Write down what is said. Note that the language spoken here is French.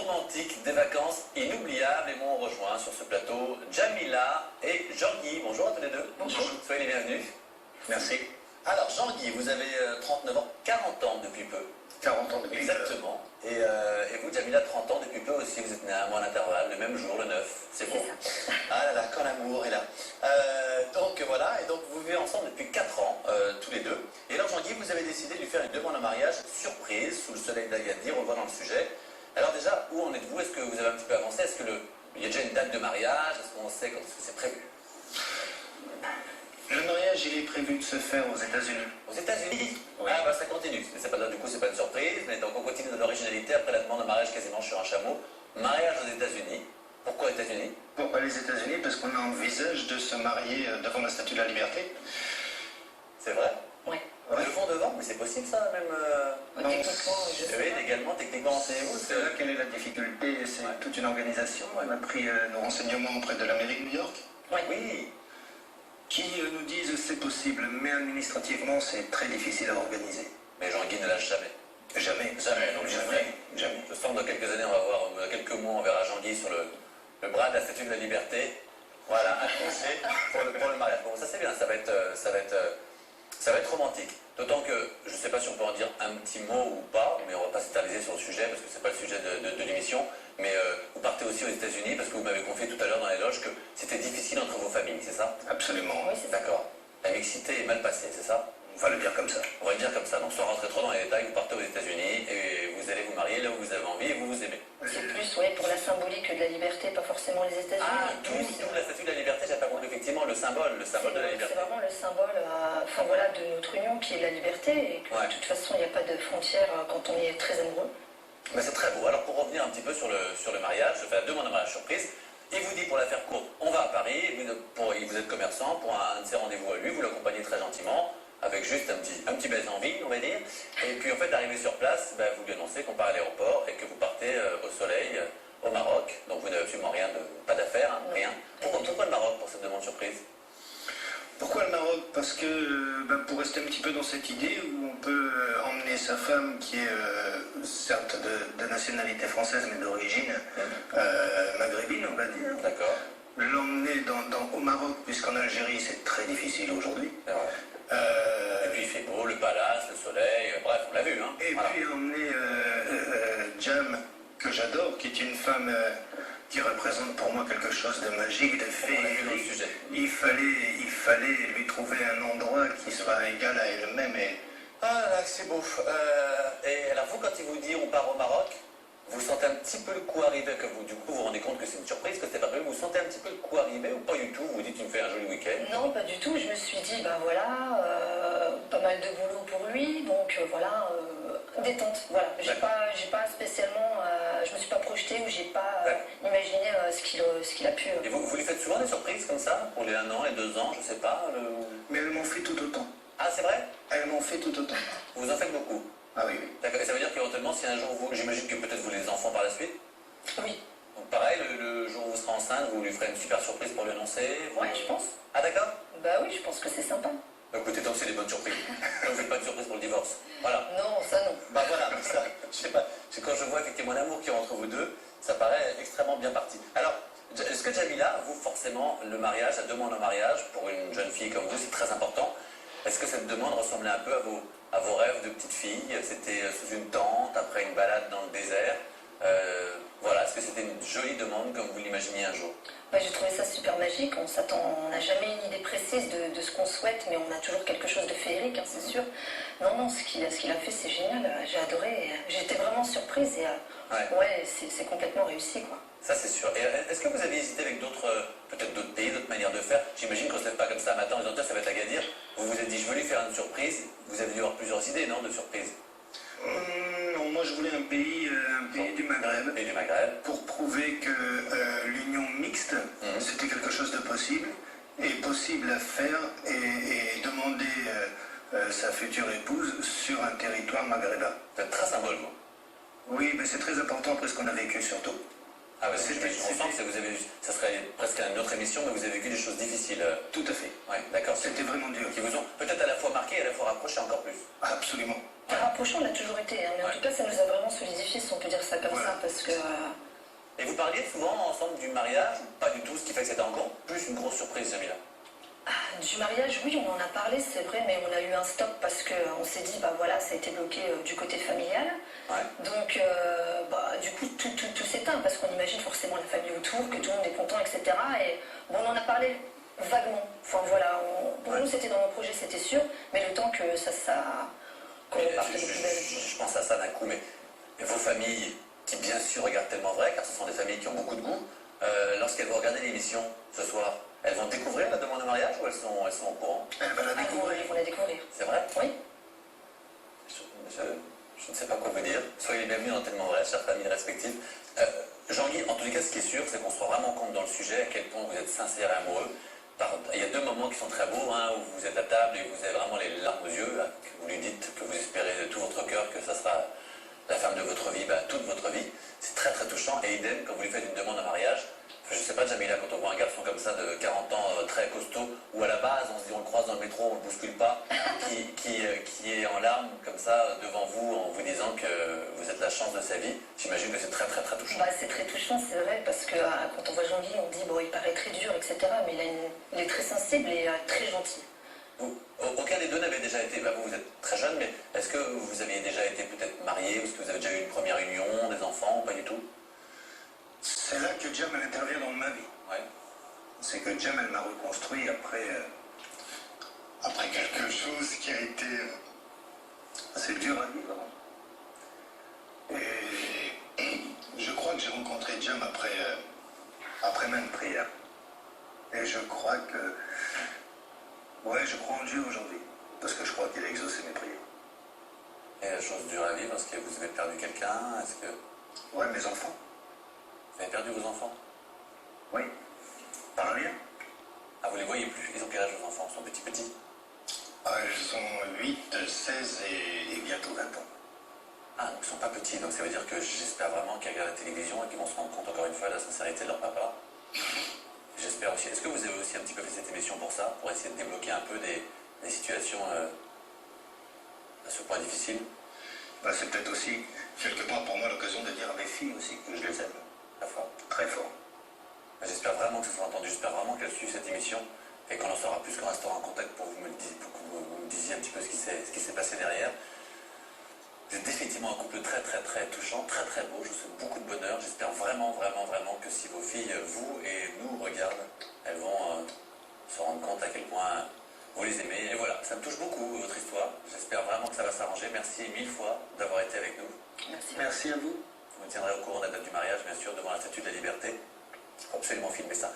romantique des vacances inoubliables et m'ont rejoint sur ce plateau Jamila et Jean-Guy. Bonjour à tous les deux. Bonjour. Soyez les bienvenus. Merci. Alors Jean-Guy, vous avez 39 ans, 40 ans depuis peu. 40 ans depuis Exactement. Et vous, Jamila, 30 ans depuis peu aussi. Vous êtes nés à un mois d'intervalle, le même jour, le 9. C'est beau. Ah là là, quand l'amour est là. Donc voilà, et donc vous vivez ensemble depuis 4 ans, tous les deux. Et alors Jean-Guy, vous avez décidé de lui faire une demande en mariage surprise, sous le soleil d'Agadir, on le voit dans le sujet. Alors déjà, où en êtes-vous? Est-ce que vous avez un petit peu avancé? Est-ce qu'il y a déjà une date de mariage? Est-ce qu'on sait quand c'est prévu? Le mariage, il est prévu de se faire aux États-Unis. Aux États-Unis? Oui. Ah bah ça continue. C'est pas, du coup, c'est pas une surprise, mais donc on continue dans l'originalité après la demande en mariage quasiment sur un chameau. Mariage aux États-Unis. Pourquoi États-Unis? Pourquoi les États-Unis? Parce qu'on envisage de se marier devant la Statue de la Liberté. C'est vrai? Oui. Devant, devant, mais c'est possible ça, même. Non, Techniquement, je sais Oui, pas. légalement, techniquement, c'est vous. C'est là quelle est la difficulté. C'est toute une organisation. On a pris nos renseignements auprès de la mairie de New York, Oui. qui nous disent c'est possible, mais administrativement, c'est très difficile à organiser. Mais Jean-Guy ne lâche jamais. Jamais. Jamais, donc Jamais. Je sens que dans quelques années, on va voir, dans quelques mois, on verra Jean-Guy sur le bras de la Statue de la Liberté. Voilà, accroché pour le mariage. Bon, ça c'est bien, ça va être romantique. D'autant que, je ne sais pas si on peut en dire un petit mot ou pas, mais on ne va pas s'éterniser sur le sujet, parce que ce n'est pas le sujet de l'émission. Mais vous partez aussi aux États-Unis, parce que vous m'avez confié tout à l'heure dans les loges que c'était difficile entre vos familles, c'est ça? Absolument. Oui, c'est ça. D'accord. La mixité est mal passée, c'est ça? On va le dire comme ça. On va le dire comme ça. Donc sans rentrer trop dans les détails, vous partez aux États-Unis et vous allez vous marier là où vous avez envie et vous vous aimez. C'est plus pour la symbolique de la liberté, pas forcément les États-Unis. Ah, tout la statue de la liberté, j'ai pas compris, effectivement, le symbole de la liberté. C'est vraiment le symbole de notre union qui est la liberté et que de toute façon il n'y a pas de frontières quand on est très amoureux. Mais c'est très beau. Alors pour revenir un petit peu sur le mariage, je fais la demande de mariage surprise. Il vous dit pour la faire courte, on va à Paris, vous êtes commerçant, pour un de ses rendez-vous à lui, vous l'accompagnez très gentiment, avec juste un petit baiser en vie, on va dire. Et puis en fait, d'arriver sur place, vous lui annoncez qu'on part à l'aéroport et que vous partez au soleil, au Maroc. Donc vous n'avez absolument rien, pas d'affaires, rien. Pourquoi le Maroc pour cette demande surprise? Pourquoi le Maroc? Parce que pour rester un petit peu dans cette idée où on peut emmener sa femme qui est certes de nationalité française mais d'origine maghrébine, on va dire. D'accord. L'emmener au Maroc, puisqu'en Algérie c'est très difficile aujourd'hui. Et puis il fait beau, le palace, le soleil, bref, on l'a vu. Hein. Et puis emmener Jam, que j'adore, qui est une femme qui représente pour moi quelque chose de magique, de féerique. Il fallait lui trouver un endroit qui soit égal à elle-même. Ah là, c'est beau. Et alors vous, quand il vous dit on part au Maroc, vous sentez un petit peu le coup arriver, que vous, du coup, vous vous rendez compte que c'est une surprise, que c'était pas prévu, vous sentez un petit peu le coup arriver ou pas du tout? Vous vous dites, tu me fais un joli week-end? Non, pas du tout. Je me suis dit, pas mal de boulot pour lui, donc détente. Voilà. J'ai pas spécialement, je me suis pas projetée ou j'ai pas imaginé ce qu'il a pu. Et vous lui faites souvent des surprises comme ça, pour les 1 an, les 2 ans, je sais pas Mais elles m'ont fait tout autant. Ah, c'est vrai? Elles m'ont fait tout autant. Vous en faites beaucoup? Ah oui, oui. D'accord. Et ça veut dire qu'éventuellement, si un jour j'imagine que peut-être vous voulez des enfants par la suite? Oui. Donc pareil, le jour où vous serez enceinte, vous lui ferez une super surprise pour lui annoncer? Ouais, je pense. Ah d'accord? Bah oui, je pense que c'est sympa. Écoutez, tant que c'est des bonnes surprises. Donc vous faites pas de surprise pour le divorce. Voilà. Non, ça non. Bah voilà, ça, je sais pas. C'est quand je vois effectivement l'amour qui est entre vous deux, ça paraît extrêmement bien parti. Alors, est-ce que Jamila, vous forcément, le mariage, la demande en mariage, pour une jeune fille comme vous, c'est très important. Est-ce que cette demande ressemblait un peu à vos rêves de petite fille? C'était sous une tente, après une balade dans le désert. Voilà, est-ce que c'était une jolie demande comme vous l'imaginiez un jour? J'ai trouvé ça super magique. On n'a jamais une idée précise de ce qu'on souhaite, mais on a toujours quelque chose de féerique, hein, c'est sûr. Non, ce qu'il a fait, c'est génial. J'ai adoré. J'étais vraiment surprise et c'est complètement réussi, quoi. Ça, c'est sûr. Et est-ce que vous avez hésité avec peut-être d'autres pays, d'autres manières de faire? J'imagine qu'on ne se lève pas comme ça un matin en disant, ça va être Agadir. Vous vous êtes dit, je veux lui faire une surprise. Vous avez dû avoir plusieurs idées, non, de surprise? Non, moi je voulais un pays du Maghreb. Et du Maghreb. Pour prouver que l'union mixte, c'était quelque chose de possible, et possible à faire, et demander sa future épouse sur un territoire maghrébin. Vous êtes très symbole, vous. Oui, mais c'est très important après ce qu'on a vécu surtout. Ah bah, on sent que ça serait presque une autre émission, mais vous avez vécu des choses difficiles. Tout à fait. Oui, d'accord. C'était vraiment dur. Qui vous ont peut-être à la fois marqué et à la fois rapproché encore plus. Absolument. Rapprochant, on l'a toujours été, hein, mais en tout cas, ça nous a vraiment solidifié, si on peut dire ça comme ça, parce que... Et vous parliez souvent ensemble du mariage, pas du tout, ce qui fait que c'était encore plus une grosse surprise, Jamila. Du mariage, oui, on en a parlé, c'est vrai, mais on a eu un stop parce qu'on s'est dit, bah voilà, ça a été bloqué du côté familial. Ouais. Donc, du coup, tout s'éteint parce qu'on imagine forcément la famille autour, que tout le monde est content, etc. Et bon, on en a parlé vaguement. Enfin voilà, pour nous, c'était dans nos projets, c'était sûr, mais le temps que qu'on parte des poubelles. Je pense à ça d'un coup, mais vos familles, qui bien sûr regardent tellement vrai, car ce sont des familles qui ont beaucoup de goût, lorsqu'elles vont regarder l'émission ce soir, elles vont découvrir la demande de mariage ou elles sont au courant? Elles vont la découvrir. Ils vont la découvrir. C'est vrai? Oui. Je ne sais pas quoi vous dire. Soyez les bienvenus dans Tellement Vrai, chères familles respectives. Jean-Guy, en tous les cas, ce qui est sûr, c'est qu'on se rend vraiment compte dans le sujet à quel point vous êtes sincère et amoureux. Il y a deux moments qui sont très beaux, hein, où vous êtes à table et vous avez vraiment les larmes aux yeux, hein, que vous lui dites que vous espérez de tout votre cœur que ça sera la femme de votre vie, toute votre vie. C'est très très touchant. Et idem, quand vous lui faites une demande en mariage, je ne sais pas, Jamila, quand on voit un garçon comme ça de 40 ans, très costaud, où à la base on se dit on le croise dans le métro, on ne le bouscule pas, qui est en larmes comme ça devant vous en vous disant que vous êtes la chance de sa vie, j'imagine que c'est très très très touchant. C'est très touchant, c'est vrai, parce que quand on voit Jean-Guy, on dit bon, il paraît très dur, etc. Mais il est très sensible et très gentil. Aucun des deux n'avait déjà été, vous êtes très jeune, mais est-ce que vous aviez déjà été peut-être marié, ou est-ce que vous avez déjà eu une première union, des enfants, ou pas du tout? C'est là que Jam elle intervient dans ma vie. Ouais. C'est que Jam elle m'a reconstruit après quelque chose qui a été assez dur à vivre. Et je crois que j'ai rencontré Jam après même prière. Et je crois que... Ouais, je crois en Dieu aujourd'hui. Parce que je crois qu'il a exaucé mes prières. Et la chose dure à vivre, est-ce que vous avez perdu quelqu'un? Est-ce que... Ouais, mes enfants. Vous avez perdu vos enfants? Oui. Par rien. Ah, vous les voyez plus? Ils ont quel âge vos enfants? Ils sont petits? Ils ont 8, 16 et bientôt 20 ans. Ah, donc ils sont pas petits, donc ça veut dire que j'espère vraiment qu'ils regardent la télévision et qu'ils vont se rendre compte encore une fois de la sincérité de leur papa. J'espère aussi. Est-ce que vous avez aussi un petit peu fait cette émission pour ça, pour essayer de débloquer un peu des situations à ce point difficile? C'est peut-être aussi, quelque part pour moi, l'occasion de dire à mes filles aussi que je les aime. Très fort. Très fort. J'espère vraiment que ça sera entendu, j'espère vraiment qu'elle suit cette émission et qu'on en saura plus, qu'on restera en contact pour que vous me disiez un petit peu ce qui s'est passé derrière. Vous êtes définitivement un couple très très très touchant, très très beau, je vous souhaite beaucoup de bonheur. J'espère vraiment vraiment vraiment que si vos filles, vous et nous regardent, elles vont se rendre compte à quel point vous les aimez. Et voilà, ça me touche beaucoup votre histoire. J'espère vraiment que ça va s'arranger. Merci mille fois d'avoir été avec nous. Merci. Merci à vous. Vous me tiendrez au courant de la date du mariage, bien sûr, devant la Statue de la Liberté. Il faut absolument filmer ça.